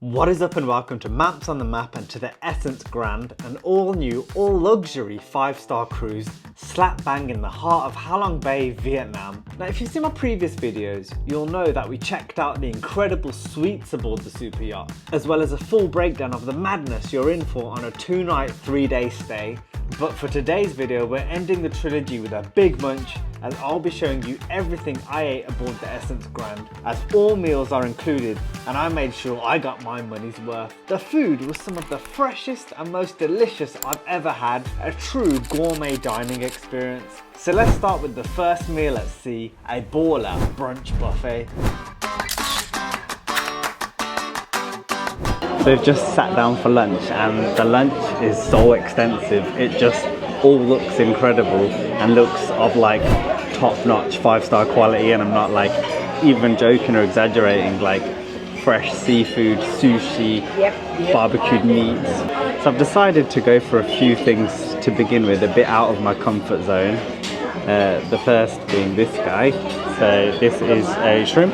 What is up and welcome to Manps on the Map and to the Essence Grand, an all new, all luxury 5-star cruise slap bang in the heart of Halong Bay, Vietnam. Now if you've seen my previous videos, you'll know that we checked out the incredible suites aboard the super yacht, as well as a full breakdown of the madness you're in for on a 2-night, 3-day stay. But for today's video, we're ending the trilogy with a big munch, as I'll be showing you everything I ate aboard the Essence Grand, as all meals are included and I made sure I got my money's worth. The food was some of the freshest and most delicious I've ever had, a true gourmet dining experience. So let's start with the first meal at sea, a baller brunch buffet. So we've just sat down for lunch and the lunch is so extensive. It just all looks incredible and looks of like top-notch 5-star quality, and I'm not like even joking or exaggerating, like fresh seafood, sushi, barbecued meats. So I've decided to go for a few things to begin with, a bit out of my comfort zone. The first being this guy. So this is a shrimp.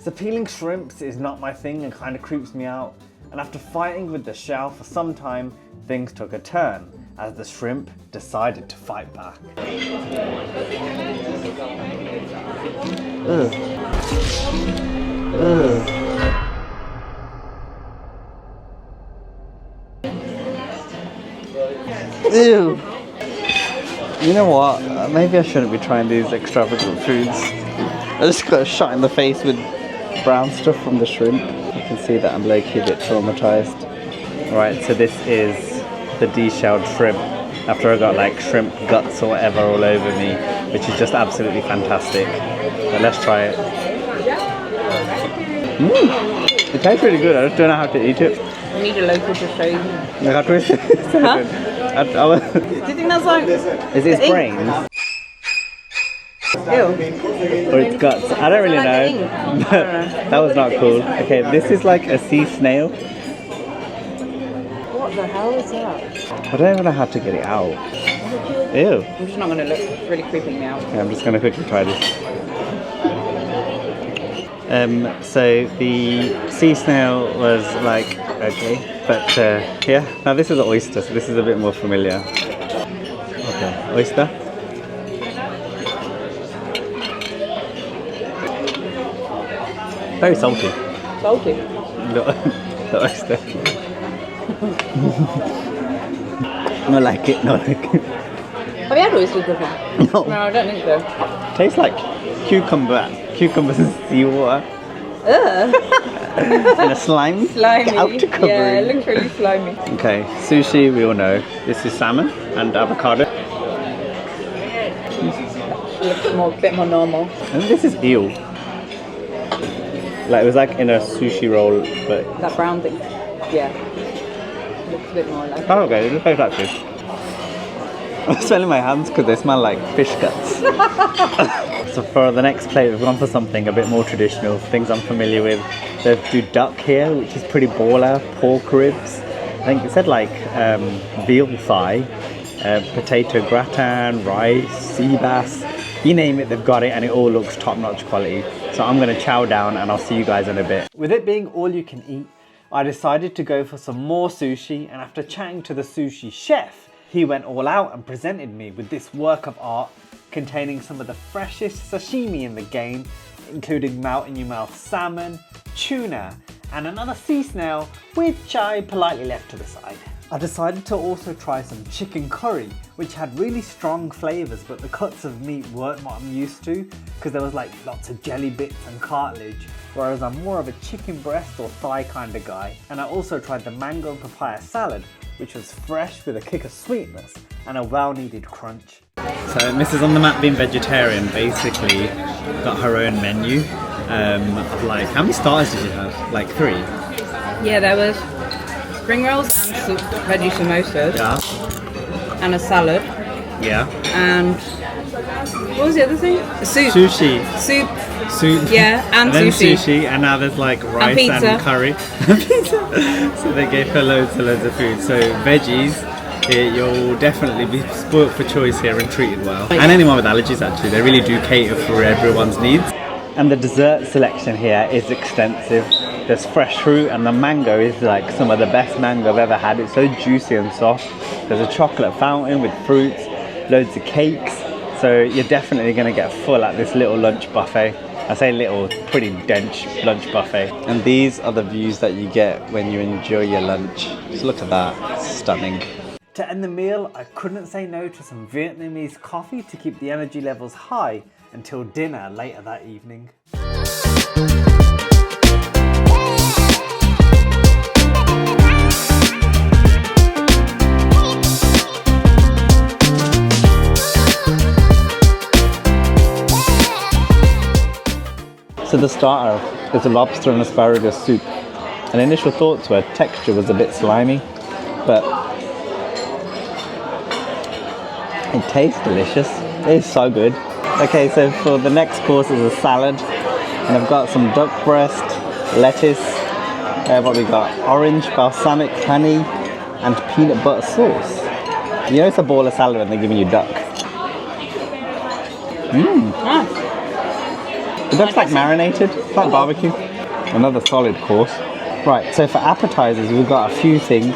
So peeling shrimps is not my thing and kind of creeps me out, and after fighting with the shell for some time, things took a turn as the shrimp decided to fight back. Ugh. Ugh. Ew. You know what? Maybe I shouldn't be trying these extravagant foods. I just got a shot in the face with brown stuff from the shrimp. You can see that I'm low-key a bit traumatized. Right, so this is the deshelled shrimp after I got like shrimp guts or whatever all over me, which is just absolutely fantastic. So let's try it. It tastes really good. I just don't know how to eat it. I need a local to show you. I got twisted. Huh? Do you think that's like... Is it brains? Ew. Or its guts? I don't really know. That was not cool. Okay, this is like a sea snail. What the hell is that? I don't even know how to get it out. Ew. I'm just not going to look. It's really creeping me out. Okay, I'm just going to quickly try this. So the sea snail was like, okay, but yeah, now this is an oyster, so this is a bit more familiar. Okay, oyster. Very salty. Salty. The oyster. Not like it, not like it. Have you had oysters before? No, I don't think so. Tastes like cucumbers and seawater. Ugh. And a slime. Slimy. Outer covering. Yeah, it looks really slimy. Okay, sushi we all know. This is salmon and avocado. Looks a bit more normal. And this is eel. Like it was like in a sushi roll, but... That brown thing. Yeah. Looks a bit more like... Oh, okay, it looks like flatfish. I'm smelling my hands because they smell like fish guts. So for the next plate, we've gone for something a bit more traditional, things I'm familiar with. They do duck here, which is pretty baller, pork ribs. I think it said like veal thigh, potato gratin, rice, sea bass. You name it, they've got it, and it all looks top-notch quality. So I'm gonna chow down and I'll see you guys in a bit. With it being all you can eat, I decided to go for some more sushi, and after chatting to the sushi chef, he went all out and presented me with this work of art containing some of the freshest sashimi in the game, including melt-in-your-mouth salmon, tuna, and another sea snail, which I politely left to the side. I decided to also try some chicken curry, which had really strong flavours, but the cuts of meat weren't what I'm used to, because there was like lots of jelly bits and cartilage, whereas I'm more of a chicken breast or thigh kind of guy. And I also tried the mango and papaya salad, which was fresh with a kick of sweetness and a well-needed crunch. So Mrs. on the Map being vegetarian basically got her own menu of like, how many starters did you have? Like 3? Yeah, there was spring rolls and veggie samosas. Yeah. And a salad. Yeah. And what was the other thing? A soup. Sushi. Soup. Yeah, and then sushi. And now there's like rice and curry. Pizza. So they gave her loads of food. So veggies, you'll definitely be spoilt for choice here and treated well. And anyone with allergies actually, they really do cater for everyone's needs. And the dessert selection here is extensive. There's fresh fruit, and the mango is like some of the best mango I've ever had. It's so juicy and soft. There's a chocolate fountain with fruits, loads of cakes. So you're definitely going to get full at this little lunch buffet. I say little, pretty dense lunch buffet. And these are the views that you get when you enjoy your lunch. Just look at that, stunning. To end the meal, I couldn't say no to some Vietnamese coffee to keep the energy levels high until dinner later that evening. So the starter is a lobster and asparagus soup. And initial thoughts were texture was a bit slimy, but it tastes delicious. It is so good. Okay, so for the next course is a salad, and I've got some duck breast, lettuce, what we got? Orange, balsamic, honey, and peanut butter sauce. You know it's a ball of salad when they're giving you duck. Nice. The duck's like marinated, it's like barbecue. Another solid course. Right, so for appetizers we've got a few things.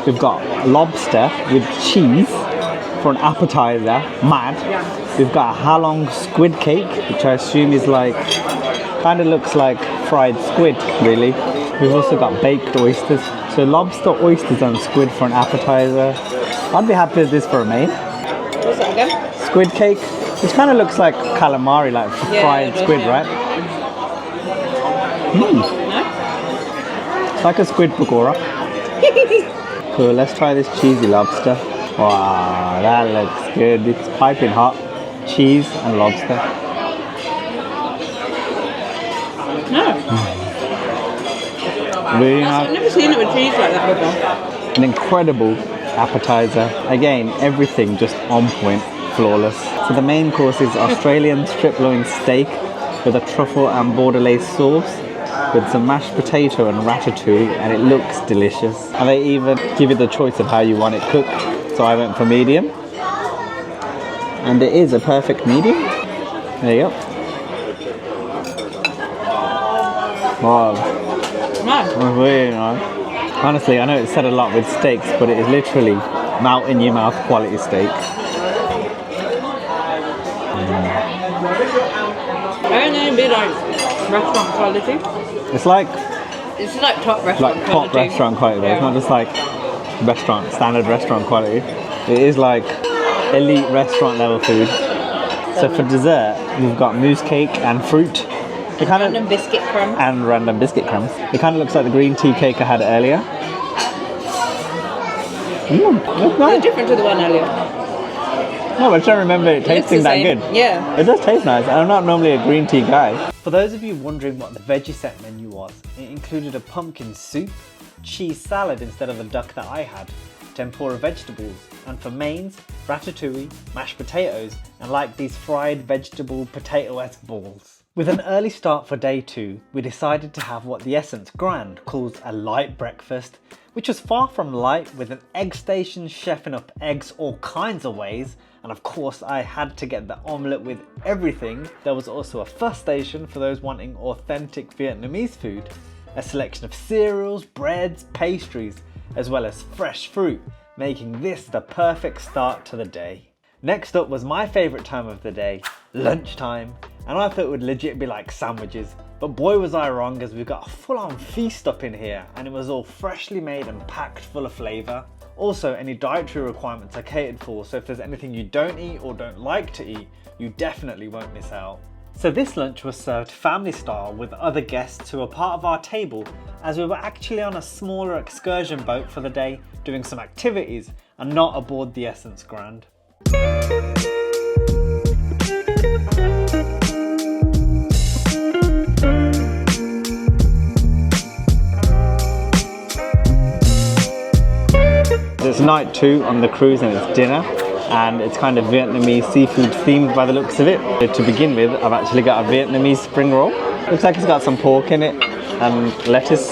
We've got lobster with cheese for an appetizer, mad. We've got a halong squid cake, which I assume is like, kind of looks like fried squid, really. We've also got baked oysters. So lobster, oysters and squid for an appetizer. I'd be happy with this for a main. What's that again? Squid cake, which kind of looks like calamari, like fried squid, right? It's like a squid pakora. Cool, let's try this cheesy lobster. Wow, that looks good. It's piping hot. Cheese and lobster. Really nice. I've never seen it with cheese like that before. An incredible appetizer. Again, everything just on point, flawless. So the main course is Australian strip loin steak with a truffle and bordelais sauce, with some mashed potato and ratatouille, and it looks delicious. And they even give you the choice of how you want it cooked. So I went for medium. And it is a perfect medium. There you go. Wow. Nice. That's really nice. Honestly, I know it's said a lot with steaks, but it is literally melt in your mouth quality steak. I don't know, it'd be like restaurant quality. It's like top restaurant top quality. restaurant quality. Though. It's not just like standard restaurant quality. It is like elite restaurant level food. So for dessert, we've got mousse cake and fruit. It kind Random biscuit crumbs. and random biscuit crumbs. It kind of looks like the green tea cake I had earlier. That's nice. It's different to the one earlier. No, but I don't remember it tasting that good. Yeah. It does taste nice. I'm not normally a green tea guy. For those of you wondering what the veggie set menu was, it included a pumpkin soup, cheese salad instead of the duck that I had, tempura vegetables, and for mains, ratatouille, mashed potatoes, and like these fried vegetable potato-esque balls. With an early start for day 2, we decided to have what the Essence Grand calls a light breakfast, which was far from light, with an egg station chefing up eggs all kinds of ways, and of course I had to get the omelette with everything. There was also a fuss station for those wanting authentic Vietnamese food, a selection of cereals, breads, pastries, as well as fresh fruit, making this the perfect start to the day. Next up was my favourite time of the day, lunchtime, and I thought it would legit be like sandwiches, but boy was I wrong, as we've got a full-on feast up in here, and it was all freshly made and packed full of flavour. Also, any dietary requirements are catered for, so if there's anything you don't eat or don't like to eat, you definitely won't miss out. So this lunch was served family style with other guests who were part of our table, as we were actually on a smaller excursion boat for the day, doing some activities and not aboard the Essence Grand. It's night 2 on the cruise and it's dinner, and it's kind of Vietnamese seafood themed by the looks of it. To begin with, I've actually got a Vietnamese spring roll. Looks like it's got some pork in it and lettuce.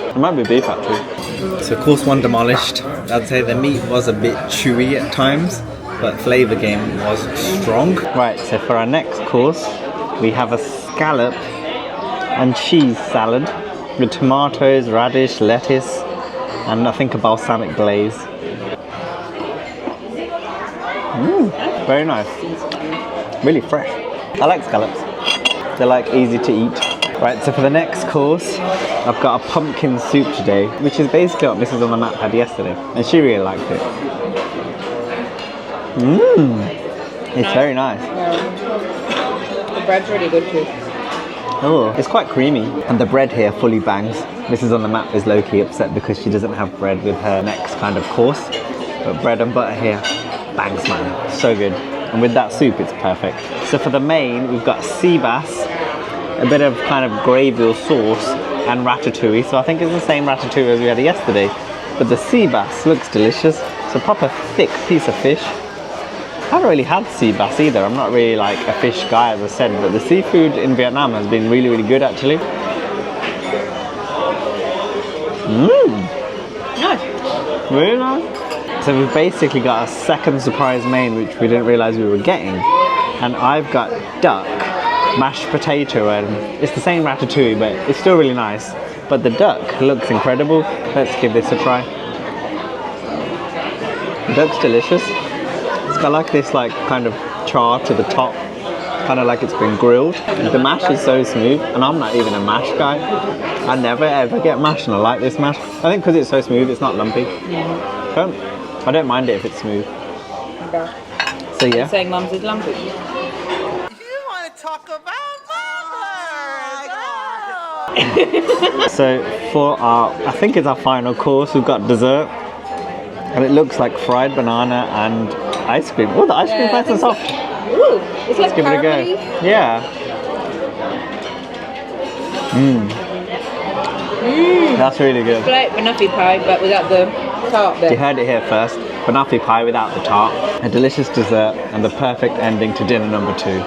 It might be beef actually. So course 1 demolished. I'd say the meat was a bit chewy at times, but flavour game was strong. Right, so for our next course, we have a scallop and cheese salad with tomatoes, radish, lettuce, and I think a balsamic glaze. Very nice. Really fresh. I like scallops. They're like easy to eat. Right, so for the next course, I've got a pumpkin soup today, which is basically what Mrs. on the Map had yesterday, and she really liked it. It's very nice. The bread's really good too. Oh, it's quite creamy. And the bread here fully bangs. Mrs. on the Map is low-key upset because she doesn't have bread with her next kind of course. But bread and butter here, bangs man. So good. And with that soup, it's perfect. So for the main, we've got sea bass, a bit of kind of gravy or sauce, and ratatouille. So I think it's the same ratatouille as we had yesterday. But the sea bass looks delicious. It's a proper thick piece of fish. I haven't really had sea bass either. I'm not really like a fish guy, as I said, but the seafood in Vietnam has been really, really good actually. Nice. Really nice. So we've basically got a second surprise main, which we didn't realise we were getting. And I've got duck, mashed potato, and it's the same ratatouille, but it's still really nice. But the duck looks incredible. Let's give this a try. The duck's delicious. It's got like this like kind of char to the top, kind of like it's been grilled. The mash is so smooth, and I'm not even a mash guy. I never ever get mash, and I like this mash. I think because it's so smooth, it's not lumpy. I don't mind it if it's smooth. Okay. So yeah. You're saying Mum's is lumpy? You want to talk about So for our, I think it's our final course, we've got dessert. And it looks like fried banana and ice cream. Oh, the ice cream is nice and soft. Ooh, it's like Give it a go. caramelly. Yeah. That's really good. It's like banoffee pie, but without the tart bit. You heard it here first. Banoffee pie without the tart. A delicious dessert and the perfect ending to dinner number 2.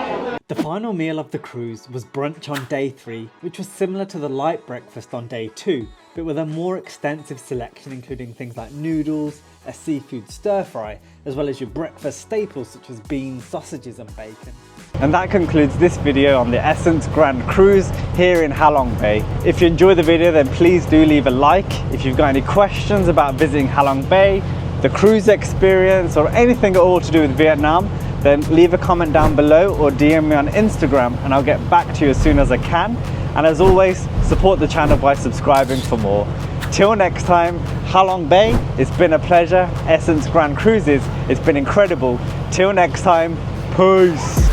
The final meal of the cruise was brunch on day 3, which was similar to the light breakfast on day 2, but with a more extensive selection including things like noodles, a seafood stir fry, as well as your breakfast staples such as beans, sausages and bacon. And that concludes this video on the Essence Grand Cruise here in Ha Long Bay. If you enjoyed the video, then please do leave a like. If you've got any questions about visiting Ha Long Bay, the cruise experience, or anything at all to do with Vietnam, then leave a comment down below or DM me on Instagram and I'll get back to you as soon as I can. And as always, support the channel by subscribing for more. Till next time, Ha Long Bay, it's been a pleasure. Essence Grand Cruises, it's been incredible. Till next time, peace.